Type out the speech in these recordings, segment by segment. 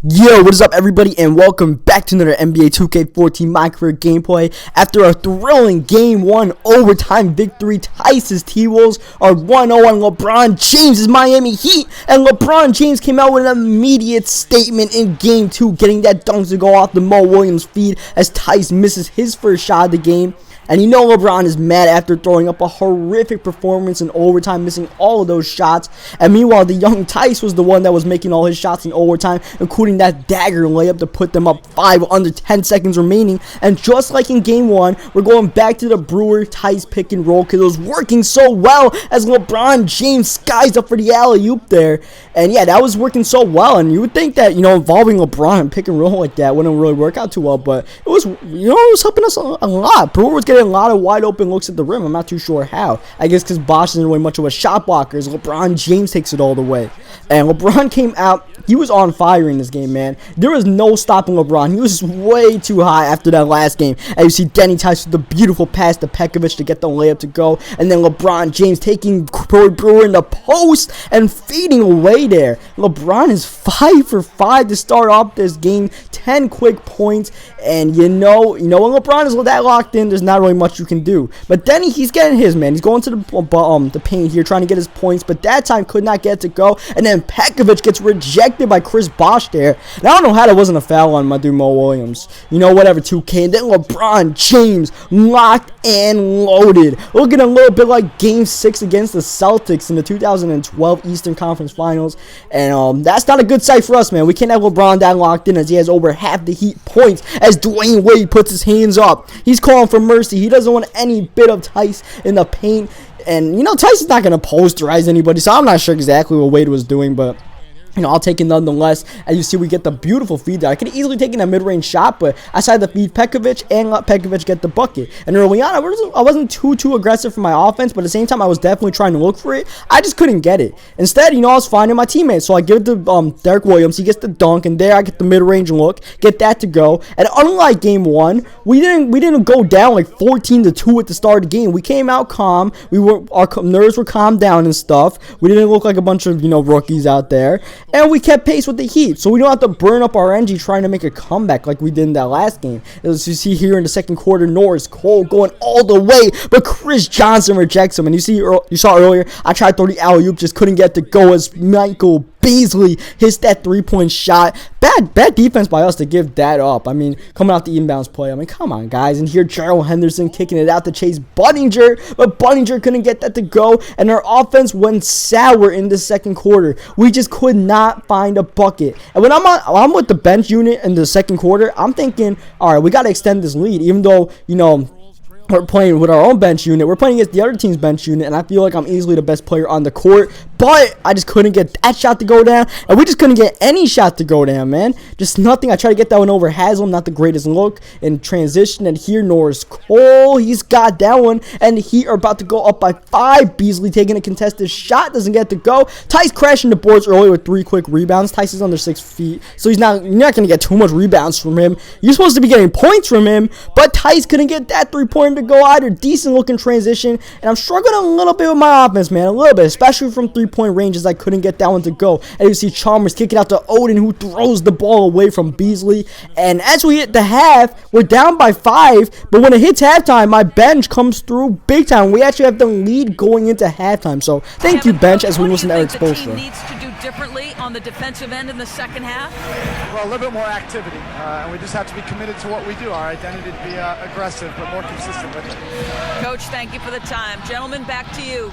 Yo, what is up everybody, and welcome back to another NBA 2K14 My Career gameplay. After a thrilling Game 1 overtime victory, Tice's T-Wolves are 1-0 on LeBron James' Miami Heat, and LeBron James came out with an immediate statement in Game 2, getting that dunk to go off the Mo Williams feed as Tice misses his first shot of the game. And you know LeBron is mad after throwing up a horrific performance in overtime, missing all of those shots. And meanwhile, the young Tice was the one that was making all his shots in overtime, including that dagger layup to put them up 5 under 10 seconds remaining. And just like in Game 1, we're going back to the Brewer-Tice pick and roll because it was working so well as LeBron James skies up for the alley-oop there. And yeah, that was working so well. And you would think that, involving LeBron and pick and roll like that wouldn't really work out too well. But it was, it was helping us a lot. Brewer was getting a lot of wide open looks at the rim. I'm not too sure how. I guess because Bosh isn't really much of a shot blocker, as LeBron James takes it all the way. And LeBron came out. He was on fire in this game, man. There was no stopping LeBron. He was way too high after that last game. And you see Denny Tice with the beautiful pass to Pekovic to get the layup to go. And then LeBron James taking Brewer in the post and feeding away there. LeBron is 5 for 5 to start off this game. 10 quick points. And when LeBron is that locked in, there's not really much you can do. But Denny, he's getting his, man. He's going to the paint here, trying to get his points. But that time could not get to go. And then Pekovic gets rejected by Chris Bosh there. And I don't know how that wasn't a foul on my dude Mo Williams. Whatever, 2K. And then LeBron James locked and loaded. Looking a little bit like Game 6 against the Celtics in the 2012 Eastern Conference Finals. And that's not a good sight for us, man. We can't have LeBron that locked in as he has over half the Heat points as Dwyane Wade puts his hands up. He's calling for mercy. He doesn't want any bit of Tice in the paint. And, Tice is not going to posterize anybody, so I'm not sure exactly what Wade was doing, but I'll take it nonetheless. As you see, we get the beautiful feed there. I could have easily taken a mid-range shot, but I decided to feed Pekovic and let Pekovic get the bucket. And early on, I wasn't too aggressive for my offense, but at the same time, I was definitely trying to look for it. I just couldn't get it. Instead, I was finding my teammates. So I give it to Derek Williams. He gets the dunk, and there I get the mid-range look, get that to go. And unlike Game 1, we didn't go down like 14-2 at the start of the game. We came out calm. Our nerves were calmed down and stuff. We didn't look like a bunch of rookies out there. And we kept pace with the Heat, so we don't have to burn up our energy trying to make a comeback like we did in that last game. As you see here in the second quarter, Norris Cole going all the way, but Chris Johnson rejects him. And you saw earlier, I tried to throw the alley-oop, just couldn't get to go as Michael Beasley hits that three-point shot. Bad defense by us to give that up. Coming out the inbounds play. Come on, guys. And here, Gerald Henderson kicking it out to Chase Budinger, but Budinger couldn't get that to go, and our offense went sour in the second quarter. We just could not find a bucket. And when I'm with the bench unit in the second quarter, I'm thinking, all right, we got to extend this lead, even though, we're playing with our own bench unit. We're playing against the other team's bench unit, and I feel like I'm easily the best player on the court. But I just couldn't get that shot to go down, and we just couldn't get any shot to go down, man. Just nothing. I tried to get that one over Haslam, not the greatest look in transition. And here, Norris Cole, he's got that one, and the Heat are about to go up by 5. Beasley taking a contested shot, doesn't get to go. Tice crashing the boards early with 3 quick rebounds. Tice is under 6 feet, so you're not going to get too much rebounds from him. You're supposed to be getting points from him, but Tice couldn't get that 3-pointer to go either. Decent looking transition, and I'm struggling a little bit with my offense, man, a little bit, especially from 3-point ranges. I couldn't get that one to go. And you see Chalmers kick it out to Odin, who throws the ball away from Beasley. And as we hit the half, we're down by 5, but when it hits halftime, my bench comes through big time. We actually have the lead going into halftime, so thank you, bench, as we listen to Eric Spoelstra. Needs to do differently on the defensive end in the second half? Well, a little bit more activity, and we just have to be committed to what we do. Our identity to be aggressive, but more consistent with it. Coach, thank you for the time. Gentlemen, back to you.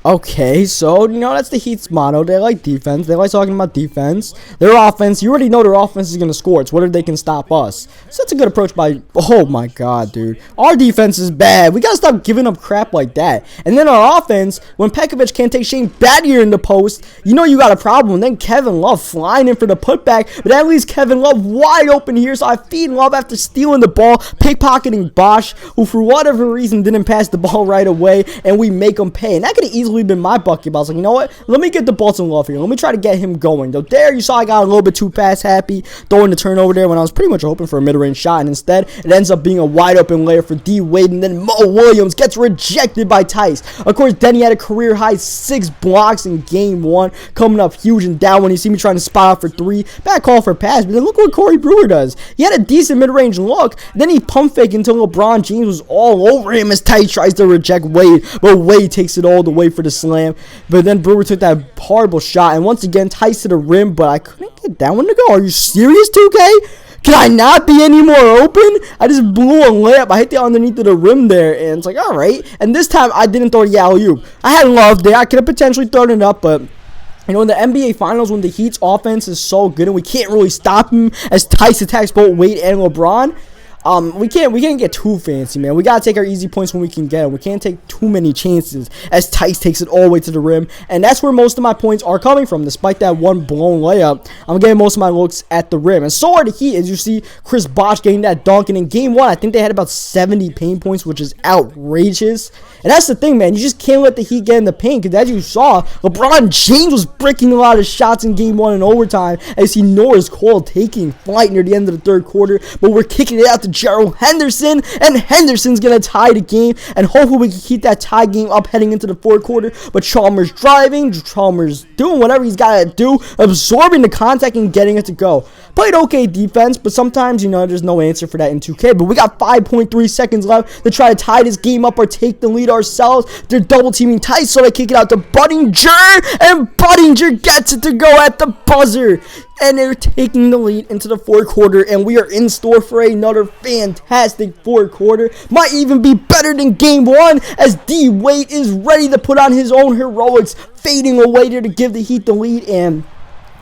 Okay, so, that's the Heat's motto. They like defense. They like talking about defense. Their offense, you already know their offense is going to score. It's whether they can stop us. So that's a good approach by, oh my god, dude. Our defense is bad. We got to stop giving up crap like that. And then our offense, when Pekovic can't take Shane Battier in the post, you got a problem. And then Kevin Love flying in for the putback, but that leaves Kevin Love wide open here. So I feed Love after stealing the ball, pickpocketing Bosh, who for whatever reason didn't pass the ball right away, and we make him pay. And that could have easily easily been my bucket, but I was like, you know what? Let me get the ball to Love here. Let me try to get him going. Though there, you saw I got a little bit too pass happy, throwing the turnover there when I was pretty much hoping for a mid-range shot, and instead, it ends up being a wide-open layup for D. Wade, and then Mo Williams gets rejected by Tice. Of course, then he had a career-high 6 blocks in game 1, coming up huge and down when you see me trying to spot out for 3. Bad call for a pass, but then look what Corey Brewer does. He had a decent mid-range look, then he pump fake until LeBron James was all over him as Tice tries to reject Wade, but Wade takes it all the way for the slam. But then Brewer took that horrible shot, and once again, Tice to the rim, but I couldn't get that one to go. Are you serious, 2K? Can I not be any more open? I just blew a layup. I hit the underneath of the rim there, and it's like, all right. And this time, I didn't throw the alley-oop. I had Love there. I could have potentially thrown it up, but you know, in the NBA Finals, when the Heat's offense is so good and we can't really stop him as Tice attacks both Wade and LeBron, we can't get too fancy, man. We gotta take our easy points when we can get them. We can't take too many chances as Tice takes it all the way to the rim, and that's where most of my points are coming from. Despite that one blown layup, I'm getting most of my looks at the rim, and so are the Heat. As you see, Chris Bosh getting that dunk, and in game 1, I think they had about 70 paint points, which is outrageous. And that's the thing, man. You just can't let the Heat get in the paint, because as you saw, LeBron James was breaking a lot of shots in game 1 in overtime, as he Norris Cole taking flight near the end of the 3rd quarter, but we're kicking it out to Gerald Henderson, and Henderson's gonna tie the game, and hopefully we can keep that tie game up heading into the 4th quarter. But Chalmers driving, Chalmers doing whatever he's gotta do, absorbing the contact and getting it to go. Played okay defense, but sometimes, you know, there's no answer for that in 2K. But we got 5.3 seconds left to try to tie this game up or take the lead ourselves. They're double teaming Tice, so they kick it out to Budinger, and Budinger gets it to go at the buzzer. And they're taking the lead into the 4th quarter, and we are in store for another fantastic 4th quarter. Might even be better than game 1, as D. Wade is ready to put on his own heroics, fading away there to give the Heat the lead. And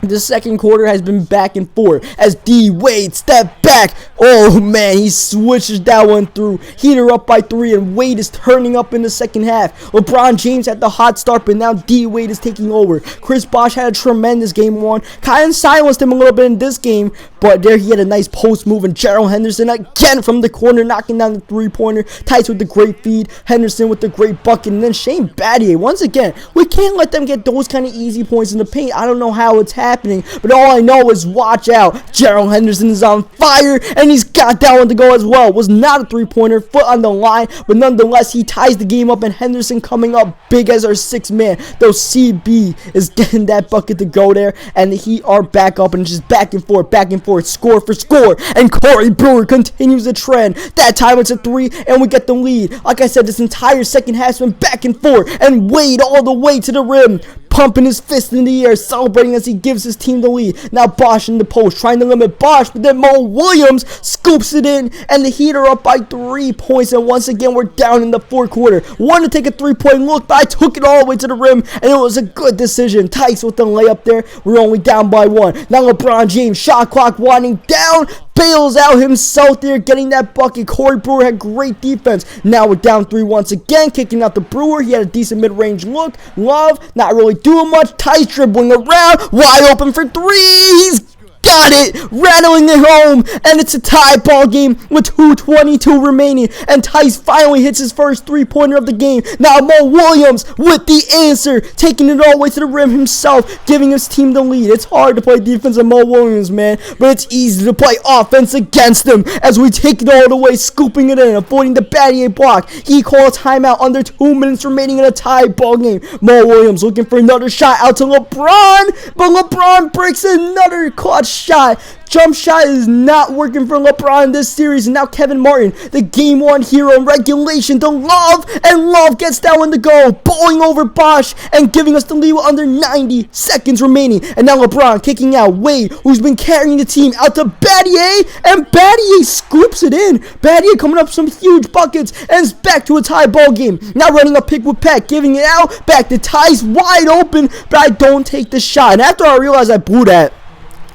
the 2nd quarter has been back and forth as D. Wade step back. Oh man, he switches that one through. Heater up by 3, and Wade is turning up in the 2nd half. LeBron James had the hot start, but now D. Wade is taking over. Chris Bosh had a tremendous game 1. Kind of silenced him a little bit in this game, but there he had a nice post move, and Gerald Henderson again from the corner knocking down the 3-pointer. Tice with the great feed, Henderson with the great bucket, and then Shane Battier. Once again, we can't let them get those kind of easy points in the paint. I don't know how it's happening, but all I know is watch out. Gerald Henderson is on fire, and he's got that one to go as well. Was not a 3-pointer, foot on the line, but nonetheless, he ties the game up, and Henderson coming up big as our 6th man. Though CB is getting that bucket to go there, and the Heat are back up, and just back and forth, score for score, and Corey Brewer continues the trend. That time it's a 3, and we get the lead. Like I said, this entire 2nd half's been back and forth, and Wade all the way to the rim, pumping his fist in the air, celebrating as he gives his team the lead. Now Bosh in the post, trying to limit Bosh, but then Mo Williams scoops it in, and the Heat are up by 3 points, and once again, we're down in the 4th quarter. Wanted to take a 3-point look, but I took it all the way to the rim, and it was a good decision. Tice with the layup there. We're only down by 1. Now LeBron James, shot clock winding down, bails out himself there, getting that bucket. Corey Brewer had great defense. Now we're down 3 once again, kicking out the Brewer. He had a decent mid-range look. Love, not really doing much. Tice dribbling around, wide open for 3. He's got it, rattling it home, and it's a tie ball game with 2:22 remaining, and Tice finally hits his first 3-pointer of the game. Now Mo Williams with the answer, taking it all the way to the rim himself, giving his team the lead. It's hard to play defense on Mo Williams, man, but it's easy to play offense against him as we take it all the way, scooping it in, avoiding the Battier block. He calls timeout under 2 minutes remaining in a tie ball game. Mo Williams looking for another shot out to LeBron, but LeBron breaks another clutch shot. Jump shot is not working for LeBron in this series, and now Kevin Martin, the game 1 hero in regulation, to Love, and Love gets that one to go, bowling over Bosh and giving us the lead with under 90 seconds remaining. And now LeBron kicking out Wade, who's been carrying the team, out to Battier, and Battier scoops it in. Battier coming up some huge buckets, and it's back to a tie ball game. Now running a pick with Peck, giving it out, back to Tice, wide open, but I don't take the shot. And after I realized I blew that,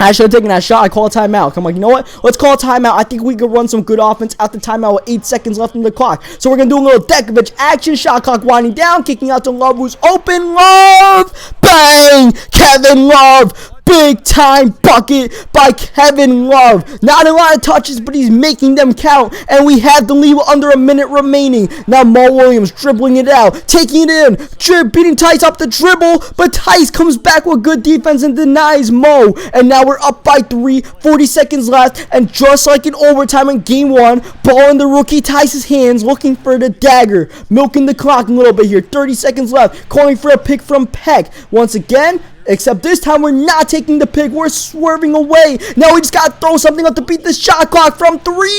I should have taken that shot. I call a timeout. I'm like, you know what? Let's call a timeout. I think we could run some good offense at the timeout with 8 seconds left on the clock. So we're going to do a little Dekovich action. Shot clock winding down. Kicking out to Love, who's open. Love! Bang! Kevin Love big time bucket by Kevin Love. Not a lot of touches, but he's making them count. And we have the lead with under a minute remaining. Now Mo Williams dribbling it out, taking it in, beating Tice up the dribble, but Tice comes back with good defense and denies Mo. And now we're up by 3, 40 seconds left, and just like in overtime in game 1, ball in the rookie Tice's hands, looking for the dagger, milking the clock a little bit here. 30 seconds left, calling for a pick from Peck. Once again, except this time we're not taking the pick, we're swerving away. Now we just gotta throw something up to beat the shot clock from 3.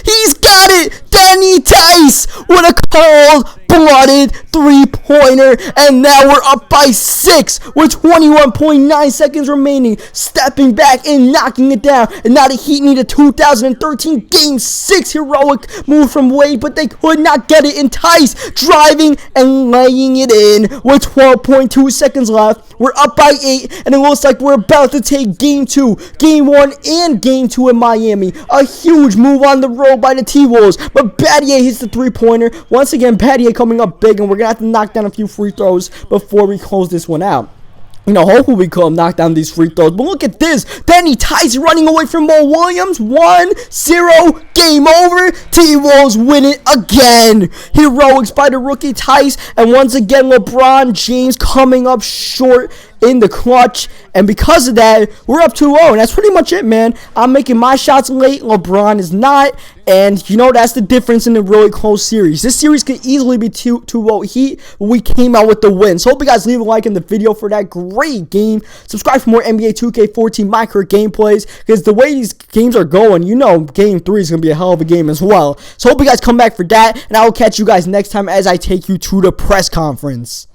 He's got it! Danny Tice with a cold-blooded three-pointer, and now we're up by 6 with 21.9 seconds remaining. Stepping back and knocking it down, and now the Heat need a 2013 Game 6 heroic move from Wade, but they could not get it. And Tice driving and laying it in with 12.2 seconds left. We're up by 8, and it looks like we're about to take Game 2, Game 1, and Game 2 in Miami. A huge move on the road by the T-Wolves, but Battier hits the three-pointer. Once again, Battier coming up big, and we're going to have to knock down a few free throws before we close this one out. You know, hopefully we can knock down these free throws. But look at this. Danny Tice running away from Mo Williams. 1-0. Game over. T-Wolves win it again. Heroics by the rookie Tice. And once again, LeBron James coming up short in the clutch. And because of that, we're up 2-0. And that's pretty much it, man. I'm making my shots late. LeBron is not. And, you know, that's the difference in a really close series. This series could easily be 2-0 Heat. We came out with the win. So hope you guys leave a like in the video for that great game. Subscribe for more NBA 2K14 micro gameplays. Because the way these games are going, you know, Game 3 is going to be a hell of a game as well. So hope you guys come back for that. And I will catch you guys next time as I take you to the press conference.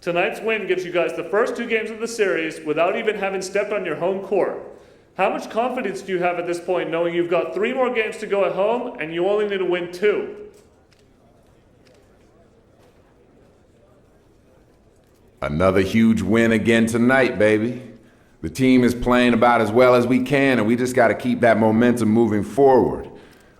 Tonight's win gives you guys the first 2 games of the series without even having stepped on your home court. How much confidence do you have at this point knowing you've got 3 more games to go at home and you only need to win 2? Another huge win again tonight, baby. The team is playing about as well as we can, and we just got to keep that momentum moving forward.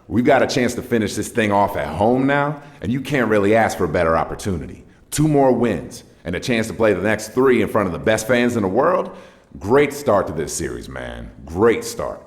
We've got a chance to finish this thing off at home now, and you can't really ask for a better opportunity. 2 more wins and a chance to play the next 3 in front of the best fans in the world. Great start to this series, man. Great start.